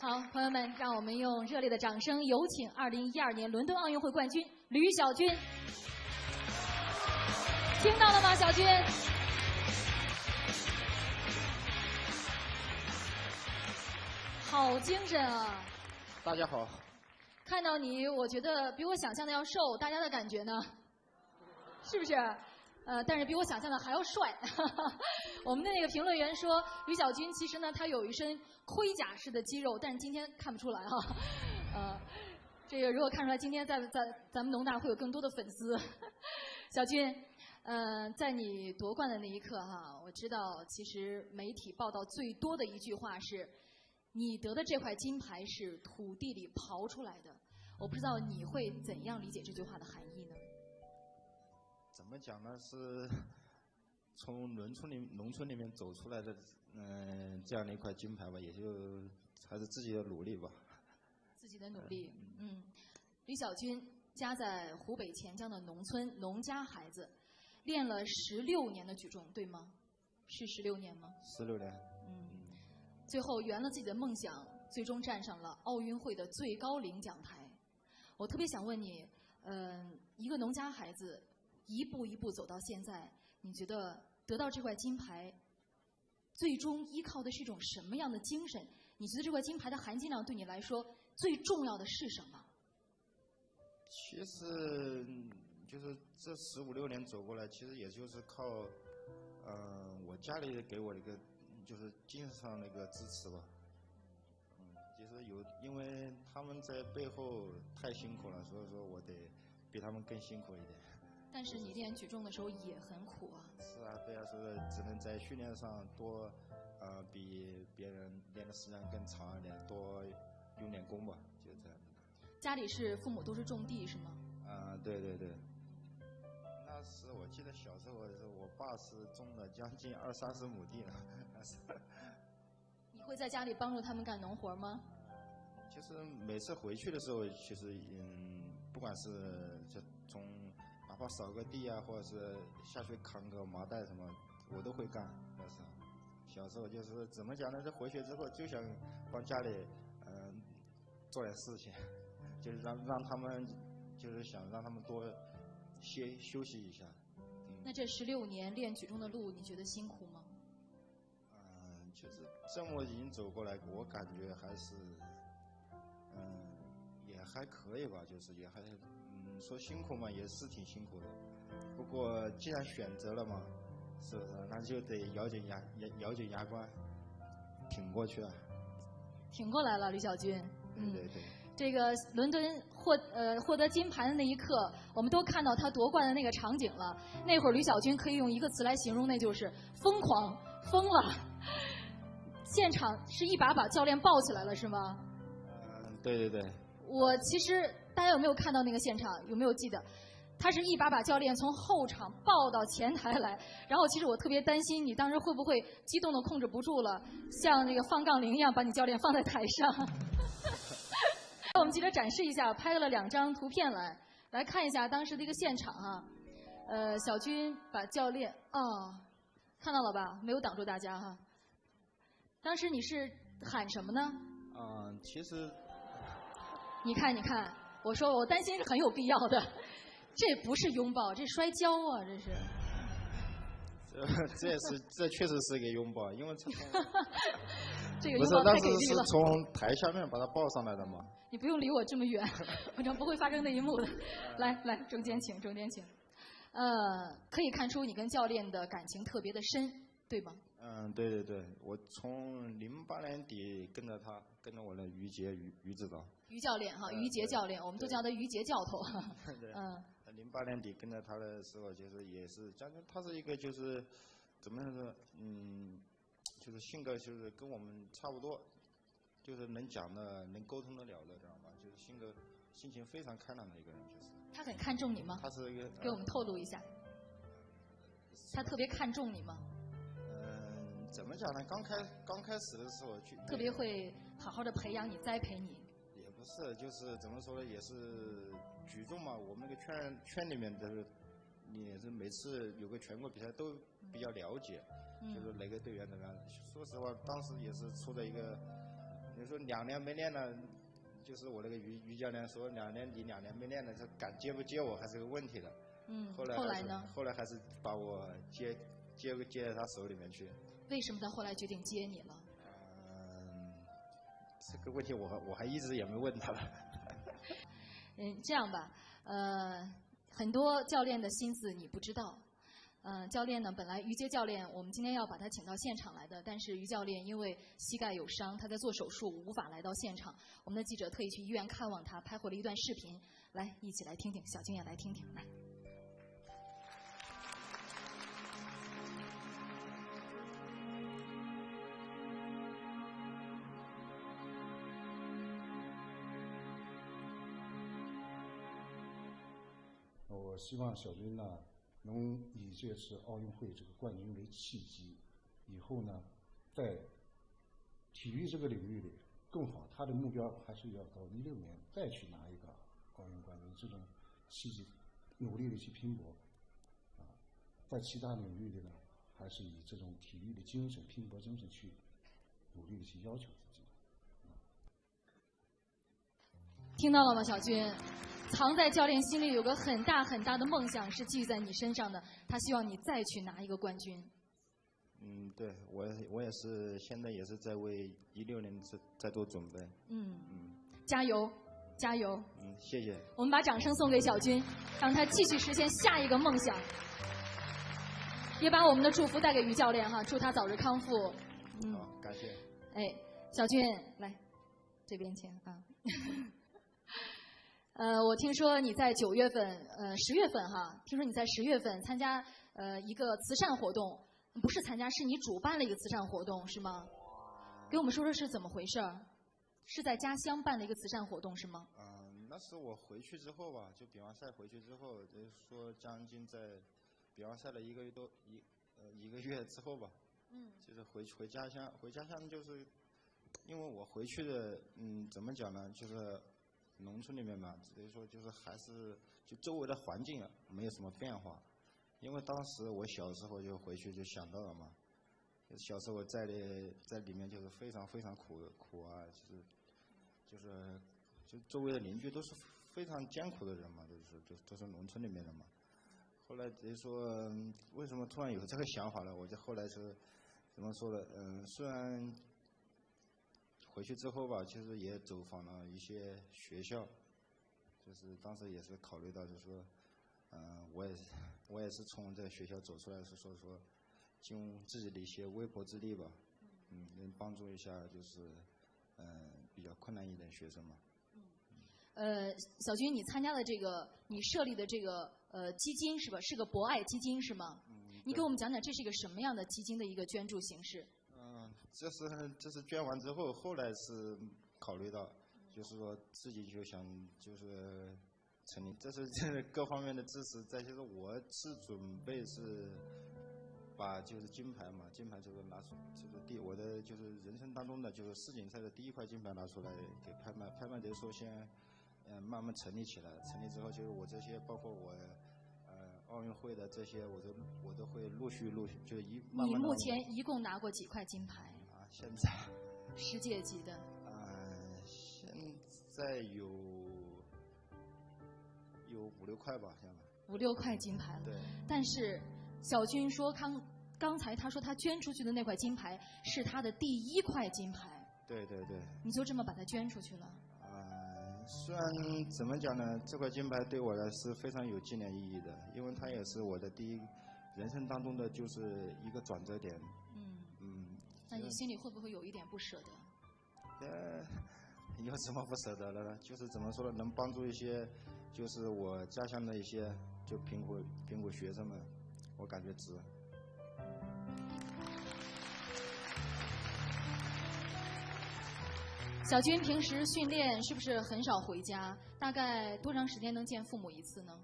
好，朋友们，让我们用热烈的掌声，有请2012年伦敦奥运会冠军吕小军。听到了吗，小军？好精神啊！大家好。看到你，我觉得比我想象的要瘦，大家的感觉呢？是不是？但是比我想象的还要帅。我们的那个评论员说，吕小军其实呢，他有一身盔甲式的肌肉，但是今天看不出来哈。这个如果看出来，今天在咱们农大会有更多的粉丝。小军，在你夺冠的那一刻哈，我知道其实媒体报道最多的一句话是，你得的这块金牌是土地里刨出来的。我不知道你会怎样理解这句话的含义呢？怎么讲呢？是从农村里面走出来的，这样的一块金牌吧，也就还是自己的努力吧。自己的努力，吕小军家在湖北潜江的农村，农家孩子，练了16年的举重，对吗？是16年吗？16年。最后圆了自己的梦想，最终站上了奥运会的最高领奖台。我特别想问你，一个农家孩子一步一步走到现在，你觉得得到这块金牌，最终依靠的是一种什么样的精神？你觉得这块金牌的含金量对你来说最重要的是什么？其实就是这15、16年走过来，其实也就是靠，我家里给我的一个就是精神上的一个支持吧。就是因为他们在背后太辛苦了，所以说我得比他们更辛苦一点。但是你练举重的时候也很苦啊。是啊，对啊，所以只能在训练上多，比别人练的时间更长一点，多用点功吧，就这样。家里是父母都是种地是吗？对对对。那时我记得小时候我爸是种了将近20-30亩地了，那是。你会在家里帮助他们干农活吗？其实每次回去的时候，其实不管是从哪怕扫个地啊，或者是下去扛个麻袋什么，我都会干。那是小时候就是怎么讲呢？这回去之后就想帮家里做点事情，就是让他们就是想让他们多休息一下。那这16年练举重的路，你觉得辛苦吗？就是这么已经走过来，我感觉还是，也还可以吧，就是也还，说辛苦嘛，也是挺辛苦的。不过既然选择了嘛，是不是？那就得咬紧牙关，挺过去啊。挺过来了，吕小军。对对对。这个伦敦获得金牌的那一刻，我们都看到他夺冠的那个场景了。那会儿吕小军可以用一个词来形容，那就是疯狂，疯了。现场是一把把教练抱起来了，是吗？对对对。我其实大家有没有看到那个现场？有没有记得？他是一把把教练从后场抱到前台来，然后其实我特别担心你当时会不会激动的控制不住了，像这个放杠铃一样把你教练放在台上。我们记者展示一下，拍了2张图片来看一下当时的一个现场啊。小军把教练看到了吧？没有挡住大家哈。当时你是喊什么呢？其实，你看，我说我担心是很有必要的，这不是拥抱，这摔跤啊，这是。这确实是一个拥抱，因为这个拥抱太给力了。不是，当时是从台下面把他抱上来的嘛。你不用离我这么远，反正不会发生那一幕的。来，中间请。可以看出你跟教练的感情特别的深，对吗？对对对，我从08年底跟着我的于杰于指导。于教练哈，于杰教练，我们都叫他于杰教头。对。08年底跟着他的时候，就是也是将近，他是一个就是怎么说，就是性格就是跟我们差不多，就是能讲的、能沟通得了的，知道吗？就是心情非常开朗的一个人，就是。他很看重你吗？他是一个。给我们透露一下。他特别看重你吗？怎么讲呢？刚开始的时候特别会好好的培养你、栽培你。也不是，就是怎么说呢？也是举重嘛，我们那个圈里面的，也是每次有个全国比赛都比较了解，就是哪个队员怎么样。说实话，当时也是处在一个比如说2年没练了，就是我那个于教练说你2年没练了，他敢接不接我还是个问题的。后来呢？后来还是把我接在他手里面去。为什么他后来决定接你了？这个问题我还一直也没问他。这样吧，很多教练的心思你不知道。教练呢，本来于杰教练，我们今天要把他请到现场来的，但是于教练因为膝盖有伤，他在做手术，无法来到现场。我们的记者特意去医院看望他，拍回了一段视频，来，一起来听听，小军也来听听，来。我希望小军呢，能以这次奥运会这个冠军为契机，以后呢，在体育这个领域里更好。他的目标还是要到16年再去拿一个奥运冠军，这种契机，努力的去拼搏。在其他领域里呢，还是以这种体育的精神、拼搏精神去努力的去要求自己。听到了吗，小军？藏在教练心里有个很大很大的梦想是寄在你身上的，他希望你再去拿一个冠军。对，我也是，现在也是在为16年在做准备。加油，加油！谢谢。我们把掌声送给小军，让他继续实现下一个梦想。也把我们的祝福带给于教练哈，祝他早日康复。好，感谢。小军来这边请啊。我听说你在10月份哈，听说你在10月份参加一个慈善活动，不是参加，是你主办了一个慈善活动是吗？给我们说说是怎么回事？是在家乡办的一个慈善活动是吗？那是我回去之后吧，就比完赛回去之后，就是说将近在比完赛了1个月之后吧，就是回家乡，就是因为我回去的，怎么讲呢，就是农村里面嘛，所以说就是还是就周围的环境没有什么变化，因为当时我小时候就回去就想到了嘛，小时候在里面就是非常非常苦啊，就周围的邻居都是非常艰苦的人嘛，都是农村里面的嘛。后来等于说为什么突然有这个想法呢？我就后来是怎么说呢？虽然回去之后吧，其实也走访了一些学校，就是当时也是考虑到，就是说，我也是从这个学校走出来，是说尽自己的一些微薄之力吧，能帮助一下，就是比较困难一点的学生嘛。小军，你参加的这个，你设立的这个基金是吧？是个博爱基金是吗？你给我们讲讲这是一个什么样的基金的一个捐助形式？这是捐完之后，后来是考虑到，就是说自己就想就是成立，这是各方面的支持。再就是我是准备是把就是金牌嘛，金牌就是拿出，就是我的就是人生当中的就是世锦赛的第1块金牌拿出来给拍卖，拍卖的时候先慢慢成立起来，成立之后就是我这些包括我奥运会的这些我都会陆续就慢慢。你目前一共拿过几块金牌？现在世界级的。现在有5、6块吧，现在。5、6块金牌了。对。但是小军说刚才他说他捐出去的那块金牌是他的第1块金牌。对。你就这么把它捐出去了？虽然怎么讲呢，这块金牌对我来是非常有纪念意义的，因为它也是我的人生当中的就是一个转折点。那你心里会不会有一点不舍得？有什么不舍得的呢？就是怎么说呢，能帮助一些就是我家乡的一些就贫苦学生们，我感觉值。小军平时训练是不是很少回家？大概多长时间能见父母1次呢？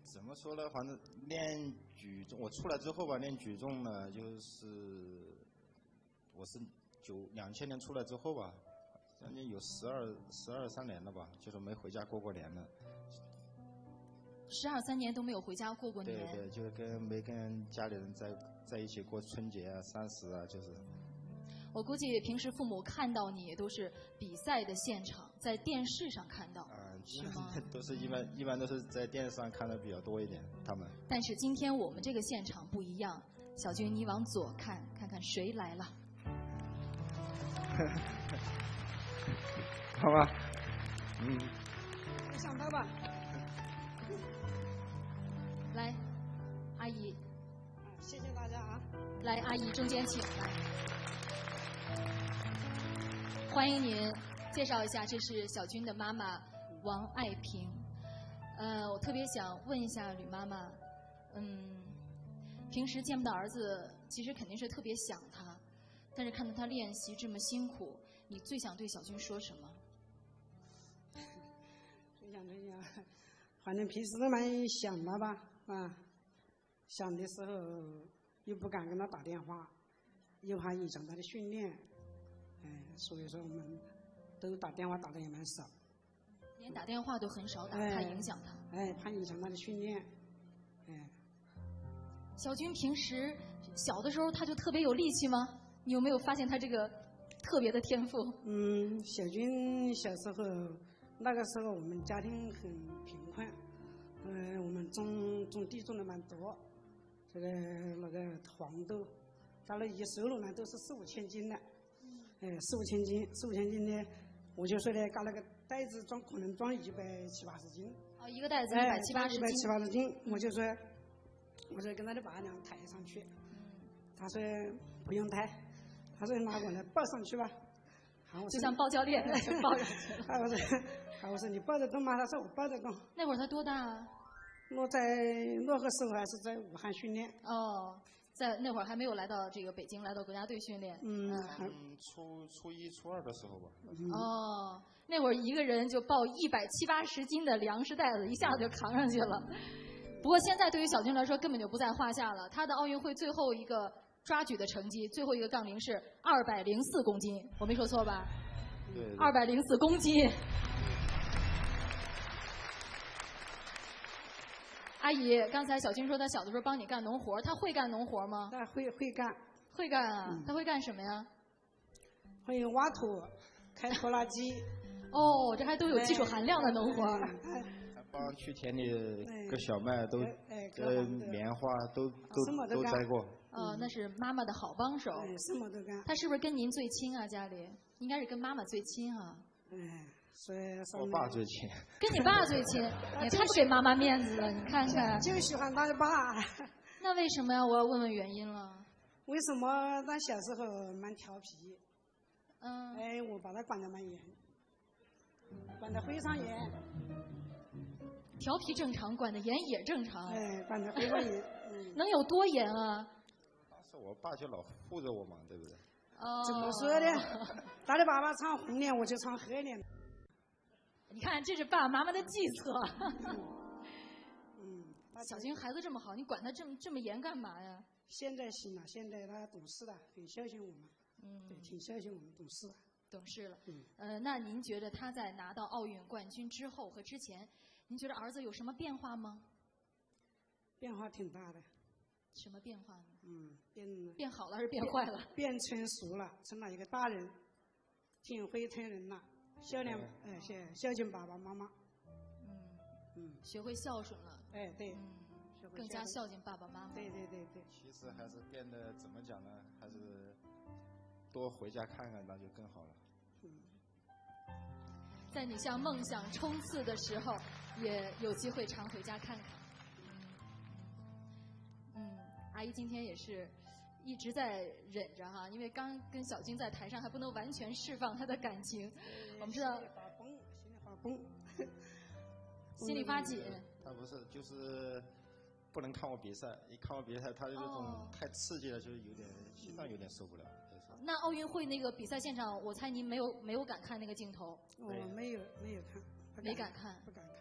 怎么说呢？反正练举重，我出来之后吧，练举重呢，就是我是2000年出来之后吧，将近有12、13年了吧，就是没回家过年了。12、13年都没有回家过年。对，就是没跟家里人在一起过春节啊、30啊，就是。我估计平时父母看到你都是比赛的现场，在电视上看到，是吗？都是一般都是在电视上看的比较多一点，他们。但是今天我们这个现场不一样，小军，你往左看，看看谁来了。好吧，没想到吧？来，阿姨，谢谢大家啊！来，阿姨中间请来，欢迎您，介绍一下，这是小军的妈妈王爱萍。我特别想问一下吕妈妈，平时见不到儿子，其实肯定是特别想他，但是看到他练习这么辛苦，你最想对小军说什么？最想，反正平时都蛮想他吧，想的时候又不敢跟他打电话，又怕影响他的训练，所以说我们都打电话打的也蛮少。连打电话都很少打，怕影响他。怕影响他的训练。小军平时小的时候他就特别有力气吗？你有没有发现他这个特别的天赋？小军小时候，那个时候我们家庭很贫困，我们种地种的蛮多，那个黄豆，他那一收入呢都是4、5千斤的，4、5千斤呢，我就说呢，搞那个袋子装，可能装170、80斤。一个袋子170、80斤。170、80斤，我就说跟他的爸娘抬上去，他说不用抬，他说拿过来抱上去吧。就像抱教练就抱上去了。我说你抱得动吗？他说我抱得动。那会儿他多大啊？那个时候还是在武汉训练。在那会儿还没有来到这个北京，来到国家队训练。初1、初2的时候吧。那会儿一个人就抱170、80斤的粮食袋子，一下子就扛上去了。不过现在对于小军来说根本就不在话下了。他的奥运会最后一个抓举的成绩，最后一个杠铃是204公斤，我没说错吧？对。204公斤。阿姨，刚才小军说他小的时候帮你干农活，他会干农活吗？他会干。会干啊？他会干什么呀？会挖土、开拖拉机。这还都有技术含量的农活。还帮去田里割小麦，都棉花都摘过。那是妈妈的好帮手。什么都干。他是不是跟您最亲啊？家里应该是跟妈妈最亲啊。所以我爸最亲。跟你爸最亲，也太不给妈妈面子了，你看看。就喜欢他的爸。那为什么呀？我要问问原因了。为什么他小时候蛮调皮？我把他管得蛮严，管得非常严。调皮正常，管得严也正常。管得非常严。能有多严啊？当时我爸就老护着我嘛，对不对？怎么说呢？他的爸爸唱红脸，我就唱黑脸。你看，这是爸爸妈妈的计策。小军孩子这么好，你管他这么严干嘛呀？现在行了，现在他懂事了，很孝敬我们。对，挺孝敬我们，懂事了。懂事了。那您觉得他在拿到奥运冠军之后和之前，您觉得儿子有什么变化吗？变化挺大的。什么变化呢？变好了还是变坏了？变成熟了，成了一个大人，挺会疼人了，孝敬爸爸妈妈。学会孝顺了。对。更加孝敬爸爸妈妈。对。其实还是变得怎么讲呢？还是多回家看看，那就更好了。在你向梦想冲刺的时候，也有机会常回家看看。阿姨今天也是一直在忍着哈，因为刚跟小军在台上还不能完全释放他的感情。我们知道心里发崩，心里发紧。他不是，就是不能看我比赛，一看我比赛，他就这种太刺激了，就是有点心脏有点受不了。那奥运会那个比赛现场，我猜您没有敢看那个镜头。没有看。没敢看。不敢看。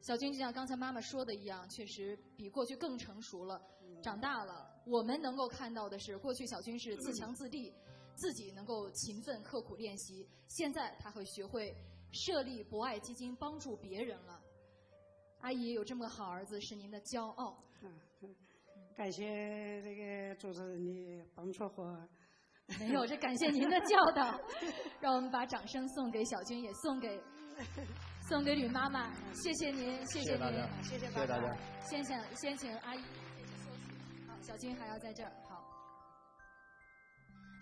小军就像刚才妈妈说的一样，确实比过去更成熟了，长大了。我们能够看到的是，过去小军是自强自立，自己能够勤奋刻苦练习。现在他会学会设立博爱基金，帮助别人了。阿姨有这么个好儿子，是您的骄傲。感谢这个主持人的帮助和没有，这感谢您的教导。让我们把掌声送给小军，也送给吕妈妈。谢谢您，谢谢您，谢谢大家。先请阿姨休息。好，小军还要在这儿。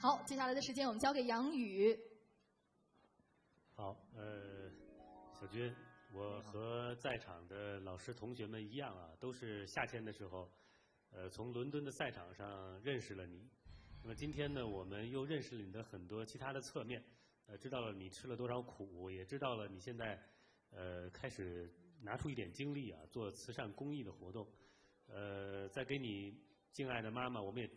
好，接下来的时间我们交给杨宇。好，小军，我和在场的老师同学们一样啊，都是夏天的时候，从伦敦的赛场上认识了你。那么今天呢，我们又认识了你的很多其他的侧面，知道了你吃了多少苦，也知道了你现在开始拿出一点精力啊，做慈善公益的活动。再给你敬爱的妈妈，我们也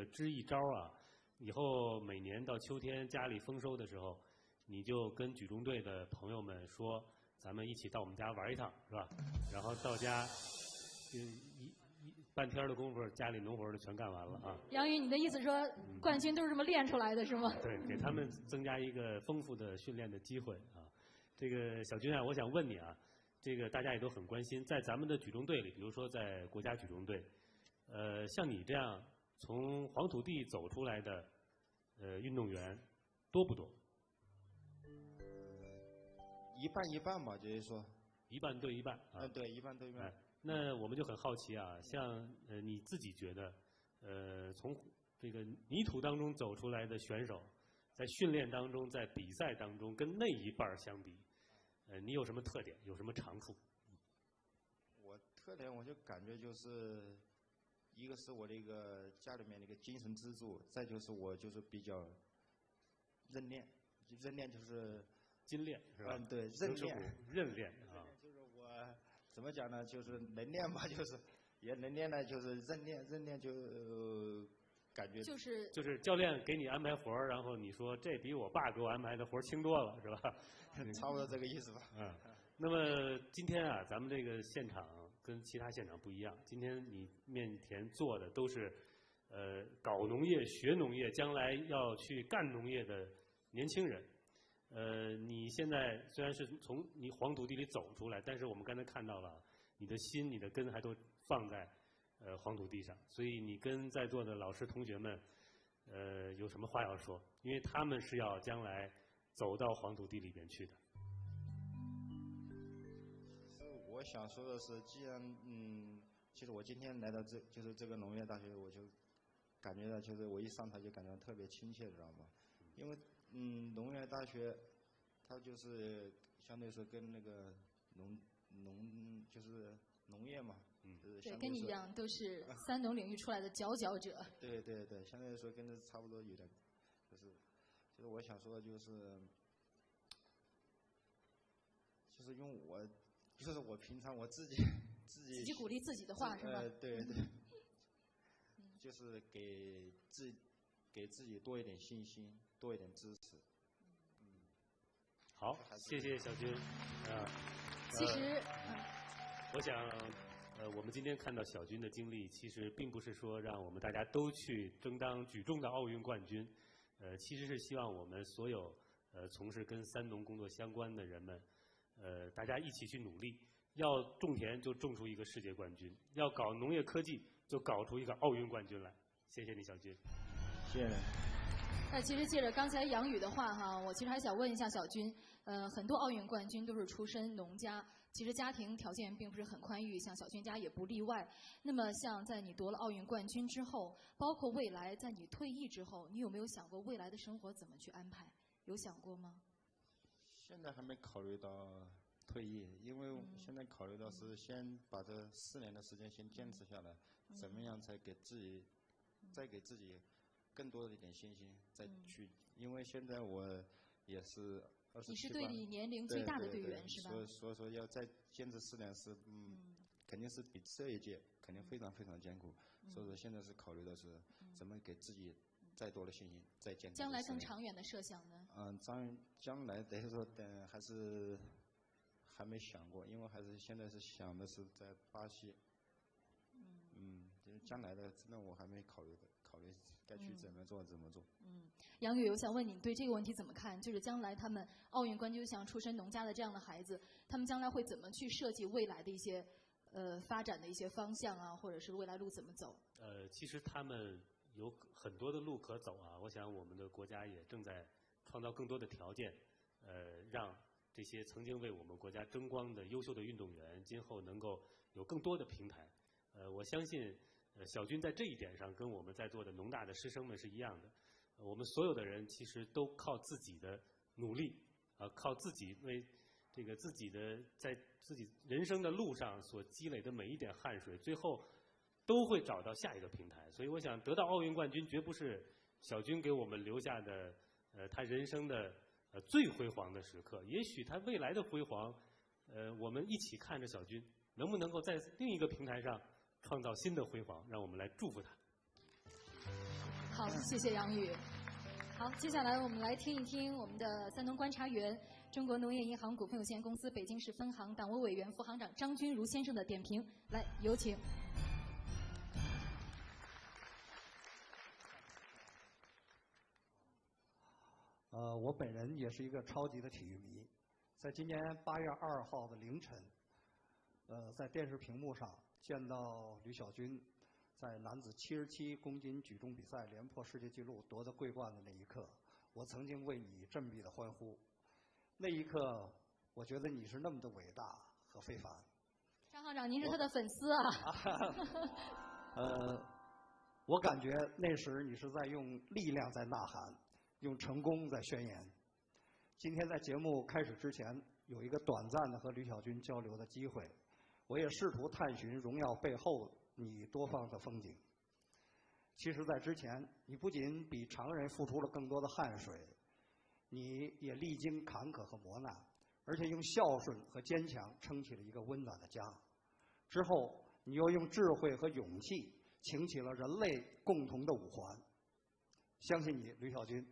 支一招啊，以后每年到秋天家里丰收的时候，你就跟举重队的朋友们说，咱们一起到我们家玩一趟，是吧？然后到家，半天的功夫，家里农活就全干完了啊。杨宇，你的意思说冠军都是这么练出来的，是吗？对，给他们增加一个丰富的训练的机会啊。这个小军啊，我想问你啊，这个大家也都很关心，在咱们的举重队里，比如说在国家举重队，像你这样从黄土地走出来的运动员多不多？一半一半吧，就是说。一半对一半啊。对，一半对一半。那我们就很好奇啊，像你自己觉得，从这个泥土当中走出来的选手，在训练当中，在比赛当中，跟那一半相比，你有什么特点，有什么长处？我特点我就感觉就是，一个是我的一个家里面的一个精神支柱，再就是我就是比较认练，认练就是精练是吧？对，认练啊。就是我怎么讲呢？就是能练吧，就是也能练呢，就是认练就感觉就是教练给你安排活儿，然后你说这比我爸给我安排的活儿轻多了，是吧？差不多这个意思吧。那么今天啊，咱们这个现场跟其他现场不一样，今天你面前坐的都是搞农业、学农业，将来要去干农业的年轻人。你现在虽然是从你黄土地里走出来，但是我们刚才看到了，你的心、你的根还都放在黄土地上，所以你跟在座的老师同学们，有什么话要说？因为他们是要将来走到黄土地里边去的。我想说的是，既然其实我今天来到就是这个农业大学，我就感觉到就是我一上台就感觉特别亲切，知道吗？因为农业大学，它就是相对说跟那个就是农业嘛，对，跟你一样都是三农领域出来的佼佼者。对，相对来说跟这差不多有点，就是我想说的就是用我，就是我平常我自己鼓励自己的话是吧？对，就是给自己多一点信心，多一点支持。好，谢谢小军。其实，我想，我们今天看到小军的经历，其实并不是说让我们大家都去争当举重的奥运冠军，其实是希望我们所有从事跟三农工作相关的人们，大家一起去努力，要种田就种出一个世界冠军，要搞农业科技就搞出一个奥运冠军来。谢谢你，小军。谢谢。那其实借着刚才杨宇的话哈，我其实还想问一下小军，很多奥运冠军都是出身农家，其实家庭条件并不是很宽裕，像小军家也不例外。那么像在你夺了奥运冠军之后，包括未来在你退役之后，你有没有想过未来的生活怎么去安排？有想过吗？现在还没考虑到退役，因为现在考虑到是先把这4年的时间先坚持下来，怎么样才再给自己更多的一点信心，再去，因为现在我也是27。你是队里年龄最大的队员是吧？所以说要再坚持4年是肯定是比这一届肯定非常非常艰苦，所以说现在是考虑的是怎么给自己再多的信心，再坚持。将来更长远的设想呢？将来等于说还是还没想过，因为现在是想的是在巴西。就是将来的，真的我还没考虑该去怎么做。杨宇，我想问你对这个问题怎么看？就是将来他们奥运冠军像出身农家的这样的孩子，他们将来会怎么去设计未来的一些发展的一些方向啊，或者是未来路怎么走？其实他们有很多的路可走啊。我想我们的国家也正在创造更多的条件，让这些曾经为我们国家争光的优秀的运动员，今后能够有更多的平台。我相信，小军在这一点上跟我们在座的农大的师生们是一样的。我们所有的人其实都靠自己的努力，靠自己为这个自己的在自己人生的路上所积累的每一点汗水，最后都会找到下一个平台。所以我想得到奥运冠军绝不是小军给我们留下的他人生的最辉煌的时刻，也许他未来的辉煌我们一起看着小军能不能够在另一个平台上创造新的辉煌，让我们来祝福他。好，谢谢杨宇。好，接下来我们来听一听我们的三农观察员、中国农业银行股份有限公司北京市分行党委委员、副行长张军如先生的点评。来，有请。我本人也是一个超级的体育迷，在今年8月2号的凌晨，在电视屏幕上见到吕小军在男子77公斤举重比赛连破世界纪录夺得桂冠的那一刻，我曾经为你振臂的欢呼。那一刻，我觉得你是那么的伟大和非凡。张行长，您是他的粉丝啊？我感觉那时你是在用力量在呐喊，用成功在宣言。今天在节目开始之前，有一个短暂的和吕小军交流的机会，我也试图探寻荣耀背后你多方的风景。其实在之前，你不仅比常人付出了更多的汗水，你也历经坎坷和磨难，而且用孝顺和坚强撑起了一个温暖的家。之后你又用智慧和勇气擎起了人类共同的五环。相信你，吕小军，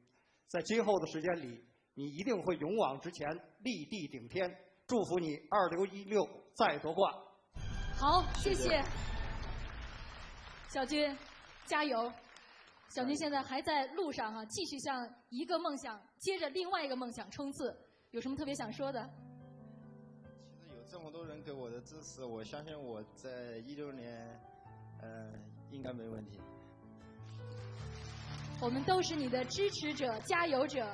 在今后的时间里，你一定会勇往直前，立地顶天。祝福你2016再夺冠。好，谢谢。小军，加油！小军现在还在路上啊，继续向一个梦想接着另外一个梦想冲刺。有什么特别想说的？其实有这么多人给我的支持，我相信我在16年，应该没问题。我们都是你的支持者、加油者。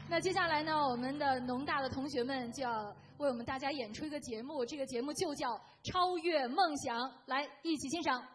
那接下来呢，我们的农大的同学们就要为我们大家演出一个节目，这个节目就叫《超越梦想》，来一起欣赏。